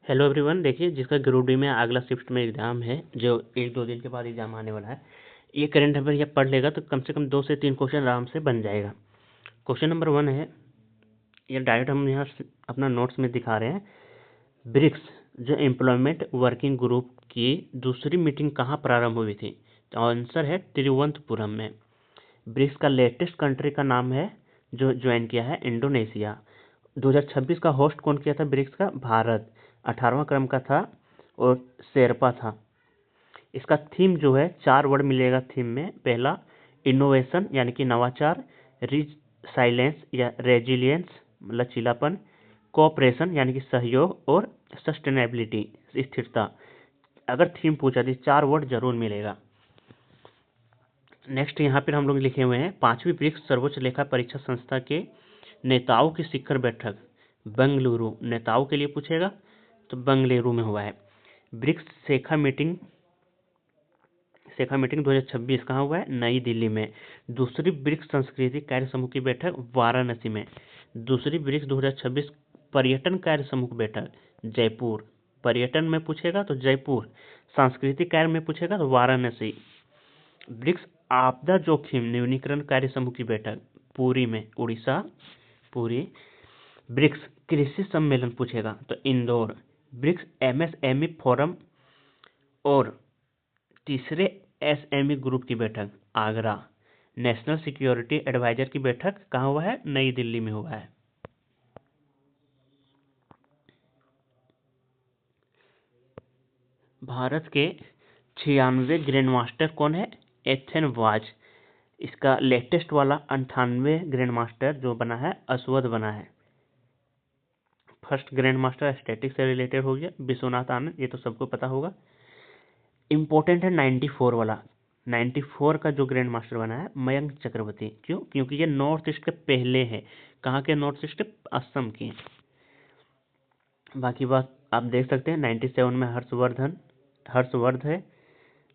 Hello everyone. देखिए, जिसका group D में अगला शिफ्ट में एग्जाम है, जो 1-2 दिन के बाद एग्जाम आने वाला है, ये करंट अफेयर ये पढ़ लेगा तो कम से कम 2 से 3 क्वेश्चन आराम से बन जाएगा। क्वेश्चन नंबर 1 है, ये डायरेक्ट हम यहाँ अपना नोट्स में दिखा रहे हैं। ब्रिक्स जो एम्प्लॉयमेंट वर्किंग ग्रुप की दूसरी मीटिंग कहाँ प्रारंभ हुई थी? तो आंसर है तिरुवनंतपुरम में। ब्रिक्स का लेटेस्ट कंट्री का नाम है जो ज्वाइन किया है, इंडोनेशिया। 2026 का होस्ट कौन किया था ब्रिक्स का? भारत। 18वां क्रम का था और शेरपा था। इसका थीम जो है, 4 वर्ड मिलेगा थीम में। पहला इनोवेशन यानी कि नवाचार, रिसाइलेंस या रेजिलियंस लचीलापन, कोऑपरेशन यानी कि सहयोग, और सस्टेनेबिलिटी स्थिरता। अगर थीम पूछा तो 4 वर्ड जरूर मिलेगा। नेक्स्ट यहाँ पर हम लोग लिखे हुए हैं, 5वीं ब्रिक्स सर्वोच्च लेखा परीक्षा संस्था के नेताओं की शिखर बैठक बेंगलुरु। नेताओं के लिए पूछेगा तो बेंगलुरु में हुआ है। ब्रिक्स शेखा मीटिंग 2026 कहाँ हुआ है? नई दिल्ली में। दूसरी ब्रिक्स संस्कृति कार्य समूह की बैठक वाराणसी में। दूसरी ब्रिक्स 2026 पर्यटन कार्य समूह बैठक जयपुर। पर्यटन में पूछेगा तो जयपुर, सांस्कृतिक कार्य में पूछेगा तो वाराणसी। ब्रिक्स आपदा जोखिम न्यूनीकरण कार्य समूह की बैठक पुरी में, उड़ीसा, पुरी। ब्रिक्स कृषि सम्मेलन पूछेगा तो इंदौर। ब्रिक्स एमएसएमई फोरम और तीसरे एसएमई ग्रुप की बैठक आगरा। नेशनल सिक्योरिटी एडवाइजर की बैठक कहाँ हुआ है? नई दिल्ली में हुआ है। भारत के 96वें ग्रैंड मास्टर कौन है? Ethan was. इसका लेटेस्ट वाला 98वें ग्रैंड मास्टर जो बना है, अश्वद बना है। फर्स्ट ग्रैंड मास्टर स्टैटिक से रिलेटेड हो गया, विश्वनाथ आनंद, ये तो सबको पता होगा। इंपॉर्टेंट है 94 वाला। 94 का जो ग्रैंड मास्टर बना है, मयंक चक्रवर्ती। क्यों? क्योंकि ये नॉर्थ ईस्ट के पहले हैं। कहाँ के नॉर्थ ईस्ट? असम के। बाकी बात आप देख सकते हैं, 97 में हर्षवर्ध है।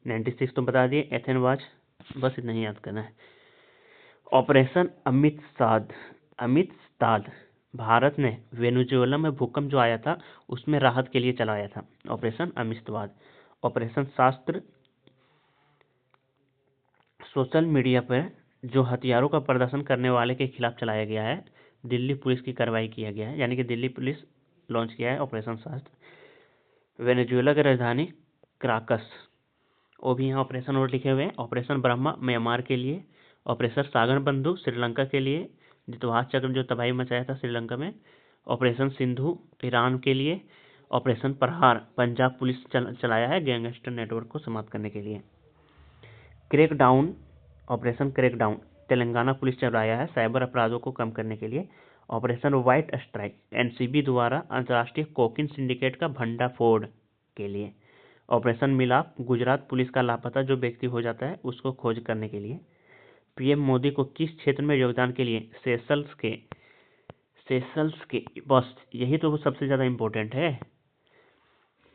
96 तो बता दिए, एथन वाज, बस इतना ही याद करना है। ऑपरेशन अमित साध भारत ने वेनेजुएला में भूकंप जो आया था उसमें राहत के लिए चलाया था, ऑपरेशन अमितवाद। ऑपरेशन शास्त्र सोशल मीडिया पर जो हथियारों का प्रदर्शन करने वाले के खिलाफ चलाया गया है, दिल्ली पुलिस की कार्रवाई किया गया है, यानी कि दिल्ली पुलिस लॉन्च किया है ऑपरेशन शास्त्र। वेनेजुएला की राजधानी क्राकस, वो भी यहाँ ऑपरेशन और लिखे हुए हैं। ऑपरेशन ब्रह्मा म्यांमार के लिए। ऑपरेशन सागर बंधु श्रीलंका के लिए, जितवाहन चक्र जो तबाही मचाया था श्रीलंका में। ऑपरेशन सिंधु ईरान के लिए। ऑपरेशन प्रहार पंजाब पुलिस चलाया है गैंगस्टर नेटवर्क को समाप्त करने के लिए। Crackdown operation crackdown Telangana police चलाया है साइबर अपराधों को कम करने के लिए। ऑपरेशन व्हाइट स्ट्राइक एनसीबी द्वारा अंतर्राष्ट्रीय कोकीन सिंडिकेट का भंडाफोड़ के लिए। ऑपरेशन मिलाप गुजरात पुलिस का लापता जो व्यक्ति हो जाता है उसको खोज करने के लिए। पीएम मोदी को किस क्षेत्र में योगदान के लिए? सेशल्स के, बस यही तो सबसे ज्यादा इंपॉर्टेंट है।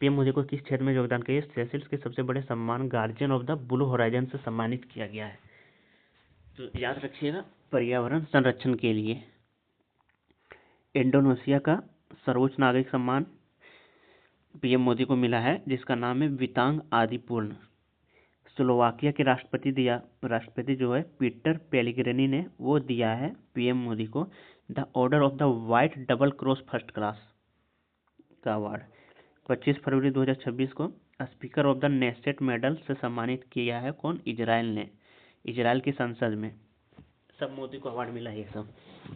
पीएम मोदी को किस क्षेत्र में योगदान के लिए सेशल्स के सबसे बड़े सम्मान guardian of the blue horizon से सम्मानित किया गया है। तो याद रखिएगा, पर्यावरण संरक्षण के लिए। इंडोनेशिया का सर्वोच्च नागरिक सम्मान पीएम मोदी को मिला है, जिसका नाम है वितांग आदिपूर्ण। स्लोवाकिया के राष्ट्रपति जो है पीटर पेलिग्रिनी ने वो दिया है पीएम मोदी को the order of the white double cross first class का अवार्ड। 25 फरवरी 2026 को speaker of the nested medal से सम्मानित किया है कौन? इजराइल ने, इजराइल की संसद में। सब मोदी को अवार्ड मिला है सब।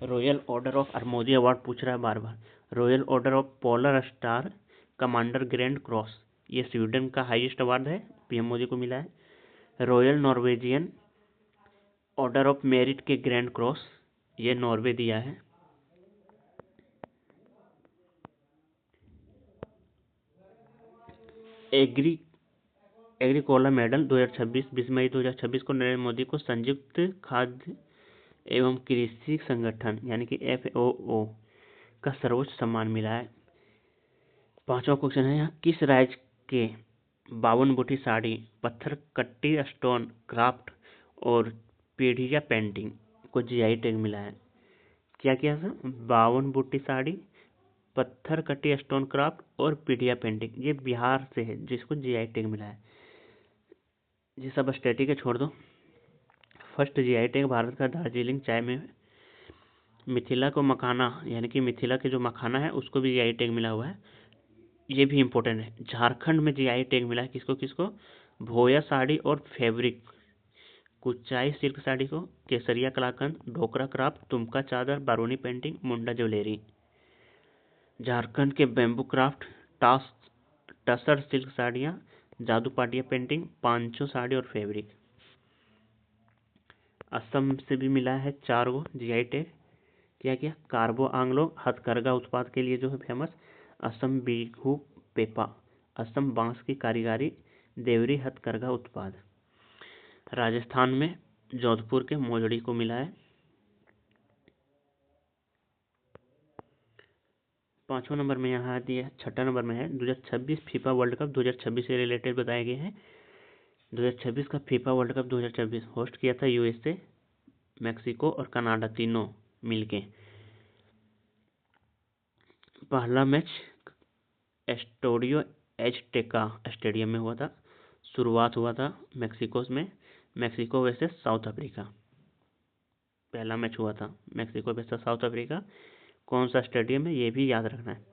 Royal order of, Modi award पूछ रहा है बार बार। Royal order of polar star commander grand cross, ये स्वीडन का हाईएस्ट अवार्ड है, पीएम मोदी को मिला है। Royal Norwegian order of merit के ग्रैंड क्रॉस, ये नॉर्वे दिया है। एग्रीकोला मेडल 2026, 20 मई 2026 को नरेंद्र मोदी को संयुक्त खाद्य एवं कृषि संगठन यानी कि FAO का सर्वोच्च सम्मान मिला है। 5वां क्वेश्चन है यहाँ, किस राज्य के 52 बूटी साड़ी, पत्थर कट्टी स्टोन क्राफ्ट और पीढ़िया पेंटिंग को GI टैग मिला है? क्या था? 52 बूटी साड़ी, पत्थर कटी स्टोन क्राफ्ट और पीढ़िया पेंटिंग, ये बिहार से है जिसको जीआई टैग मिला है। ये सब स्टैटिक है, छोड़ दो। फर्स्ट जीआई टैग भारत का दार्जिलिंग चाय में। मिथिला को मखाना, यानी कि मिथिला के जो मखाना है उसको भी जीआई टैग मिला हुआ है, ये भी इम्पोर्टेंट है। झारखंड में जीआई टैग मिला है किसको किसको? भोया साड़ी और फैब्रिक, कुचाई सिल्क साड़ी को, केसरिया कलाकंद, ढोकरा क्राफ्ट, तुमका चादर, बारूनी पेंटिंग, मुंडा ज्वेलरी। झारखंड के बैम्बू क्राफ्ट, टसर सिल्क साड़ियाँ, जादू पाटिया पेंटिंग, पांचो साड़ी और फैब्रिक। असम से भी मिला है 4 गो जीआई टैग। क्या क्या? कार्बो आंग्लो हथकरघा उत्पाद के लिए जो है फेमस, असम बिहू पेपा, असम बांस की कारीगरी, देवरी हथकरघा उत्पाद। राजस्थान में जोधपुर के मोजड़ी को मिला है। 5वां नंबर में यहाँ दिया, 6ठा नंबर में है 2026 फीफा वर्ल्ड कप 2026 से रिलेटेड बताए गए हैं। 2026 का फीफा वर्ल्ड कप 2026 होस्ट किया था यूएसए, मैक्सिको और कनाडा तीनों मिलके। पहला मैच एस्टोडियो एज़टेका स्टेडियम में हुआ था। शुरुआत हुआ था मैक्सिको में, मैक्सिको वर्सेस साउथ अफ्रीका। पहला मैच हुआ था मैक्सिको वर्सेस साउथ अफ्रीका। कौन सा स्टेडियम है ये भी याद रखना है।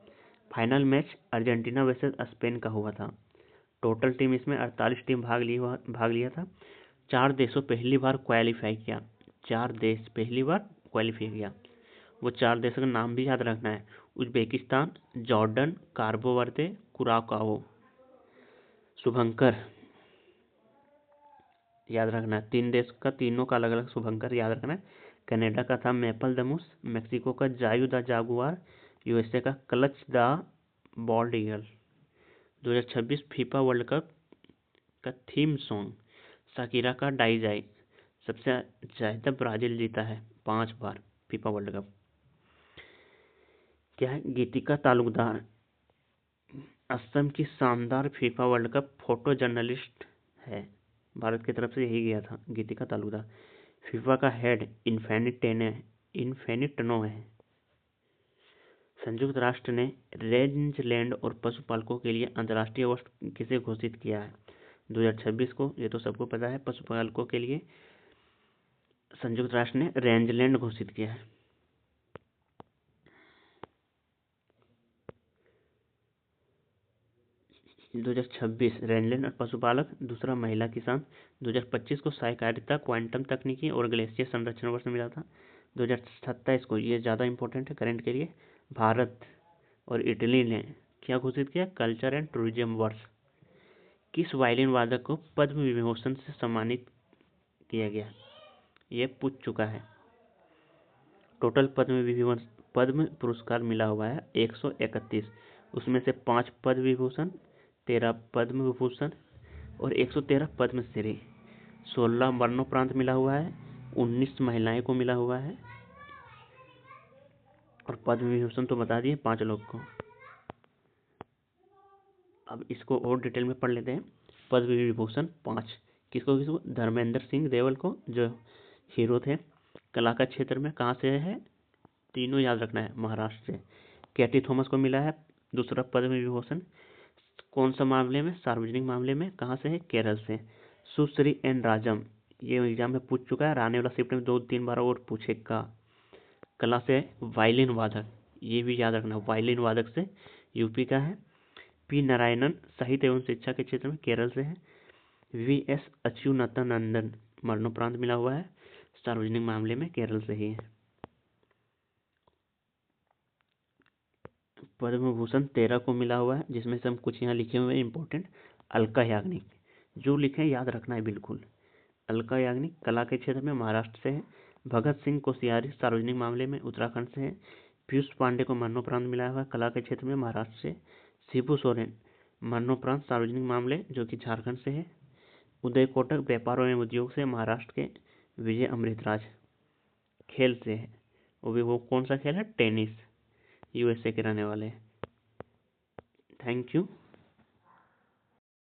Final match Argentina versus Spain का हुआ था। टोटल टीम इसमें 48 टीम भाग लिया था। 4 देशों पहली बार क्वालिफाई किया, 4 देश पहली बार क्वालिफाई किया। वो 4 देशों का नाम भी याद रखना है, उज्बेकिस्तान, जॉर्डन, कार्बो वर्दे, कुराकाओ। शुभंकर याद रखना है, 3 देश का तीनों का अलग अलग शुभंकर याद रखना है। कनाडा का था मैपल दमुस, मैक्सिको का जायू द जागुआर, यूएसए का clutch the bold eagle. 2026 FIFA world cup का थीम सॉन्ग शाकिरा का डाइजाई। सबसे ज्यादा ब्राजील जीता है 5 बार फीफा वर्ल्ड कप। क्या है? गीतिका तालुकदार असम की शानदार FIFA world cup photo journalist है, भारत की तरफ से यही गया था गीतिका तालुकदार। फीफा का हेड इन्फेनिटनो है। संयुक्त राष्ट्र ने रेंजलैंड और पशुपालकों के लिए अंतर्राष्ट्रीय वर्ष किसे घोषित किया है? 2026 को, ये तो सबको पता है। पशुपालकों के लिए संयुक्त राष्ट्र ने रेंजलैंड घोषित किया है। दो 2026 रेंजलैंड और पशुपालक, दूसरा महिला किसान। 2025 को सहकारिता, क्वांटम तकनीकी और ग्लेशियर संरक्षण वर्ष मिला था। 2027 को, ये ज़्यादा इंपॉर्टेंट है करंट के लिए, भारत और इटली ने क्या घोषित किया? कल्चर एंड टूरिज्म वर्ष। किस वायलिन वादक को पद्म विभूषण से सम्मानित किया गया? ये पूछ चुका है। टोटल पद्म पुरस्कार मिला हुआ है 131, उसमें से 5 पद्म विभूषण, 13 पद्म विभूषण और 113 पद्मश्री। 16 मरणोपरांत मिला हुआ है, 19 महिलाएं को मिला हुआ है, और पद्म विभूषण तो बता दिए 5 लोग को। अब इसको और डिटेल में पढ़ लेते हैं। पद्म विभूषण 5 किसको किसको? धर्मेंद्र सिंह देवल को, जो हीरो थे। कला का क्षेत्र में कहाँ से है? तीनों याद रखना है, महाराष्ट्र से। कैटी थॉमस को मिला है दूसरा पद्म विभूषण। कौन सा मामले में? सार्वजनिक मामले में। कहाँ से है? केरल से। सुश्री एन राजम, ये एग्जाम में पूछ चुका है, आने वाला शिफ्ट में 2-3 बार और पूछेगा। कला से वायलिन वादक, ये भी याद रखना, वायलिन वादक से, यूपी का है। पी नारायणन साहित्य एवं शिक्षा के क्षेत्र में, केरल से है। वी एस अच्युतानंदन मरणोपरांत मिला हुआ है, सार्वजनिक मामले में, केरल से ही है। पद्म भूषण 13 को मिला हुआ है, जिसमें से हम कुछ यहाँ लिखे हुए हैं इंपॉर्टेंट। अलका याग्निक, जो लिखे याद रखना है बिल्कुल। अलका याग्निक कला के क्षेत्र में महाराष्ट्र से है। भगत सिंह कोश्यारी सार्वजनिक मामले में उत्तराखंड से है। पीयूष पांडे को मरणोपरांत मिला हुआ है कला के क्षेत्र में महाराष्ट्र से। शिबू सोरेन मरणोपरांत सार्वजनिक मामले, जो कि झारखंड से है। उदय कोटक व्यापार एवं उद्योग से, महाराष्ट्र के। विजय अमृतराज खेल से है, वो कौन सा खेल है? टेनिस, यूएसए के रहने वाले हैं। Thank you.